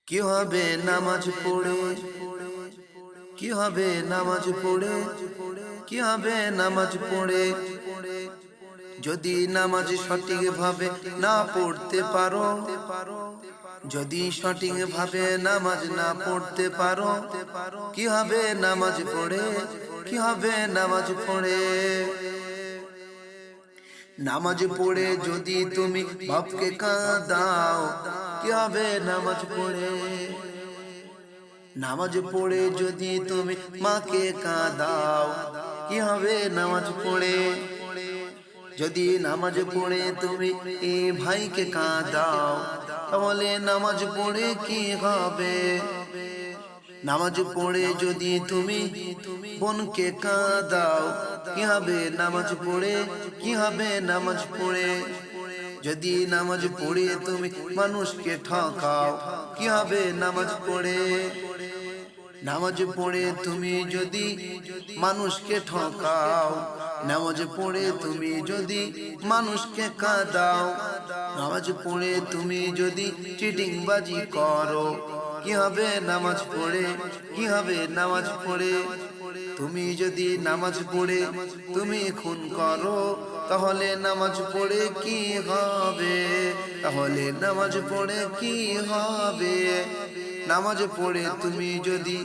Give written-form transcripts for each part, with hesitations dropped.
কি হবে নামাজ পড়ে, কি হবে নামাজ পড়ে, কি হবে নামাজ পড়ে। যদি নামাজ সঠিকভাবে না পড়তে পারো, যদি সঠিকভাবে নামাজ না পড়তে পারো, কি হবে নামাজ পড়ে, কি হবে নামাজ পড়ে। নামাজ পড়ে যদি তুমি বাপকে কাঁদাও, কি হবে নামাজ পড়ে। নামাজ পড়ে যদি তুমি মাকে কাঁদাও, কি হবে নামাজ পড়ে। যদি নামাজ পড়ে তুমি এই ভাইকে কাঁদাও, তাহলে নামাজ পড়ে কি হবে। নামাজ পড়ে যদি তুমি বোনকে কাঁদাও, কি হবে নামাজ পড়ে, কি হবে নামাজ পড়ে। যদি নামাজ পড়ে তুমি মানুষকে ঠকাও, কি হবে নামাজ পড়ে। নামাজ পড়ে তুমি যদি মানুষকে ঠকাও, নামাজ পড়ে তুমি যদি মানুষকে কাঁদাও, নামাজ পড়ে তুমি যদি চিটিংবাজি করো, কি হবে নামাজ পড়ে, কি হবে নামাজ পড়ে। তুমি যদি নামাজ পড়ে তুমি খুন করো, তাহলে নামাজ পড়ে কি হবে, তাহলে নামাজ পড়ে কি হবে। নামাজ পড়ে তুমি যদি,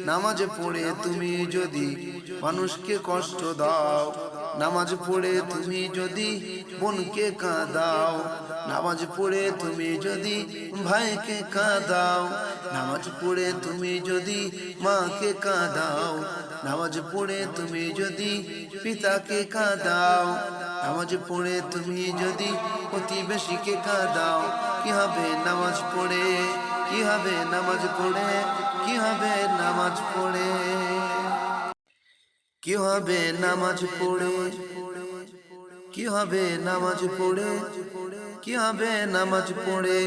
নামাজ পড়ে তুমি যদি মানুষকে কষ্ট দাও, নামাজ পড়ে তুমি যদি বোনকে কাঁদাও, নামাজ পড়ে তুমি যদি ভাইকে কাঁদাও, নামাজ পড়ে তুমি যদি মাকে কাঁদাও, নামাজ পড়ে তুমি যদি পিতাকে কাঁদাও, নামাজ পড়ে তুমি যদি প্রতিবেশীকে কাঁদাও, কি হবে নামাজ পড়ে, কি হবে নামাজ পড়ে, কি হবে নামাজ পড়ে। কি হবে নামাজ পড়ে, কি হবে নামাজ পড়ে, কি হবে নামাজ পড়ে।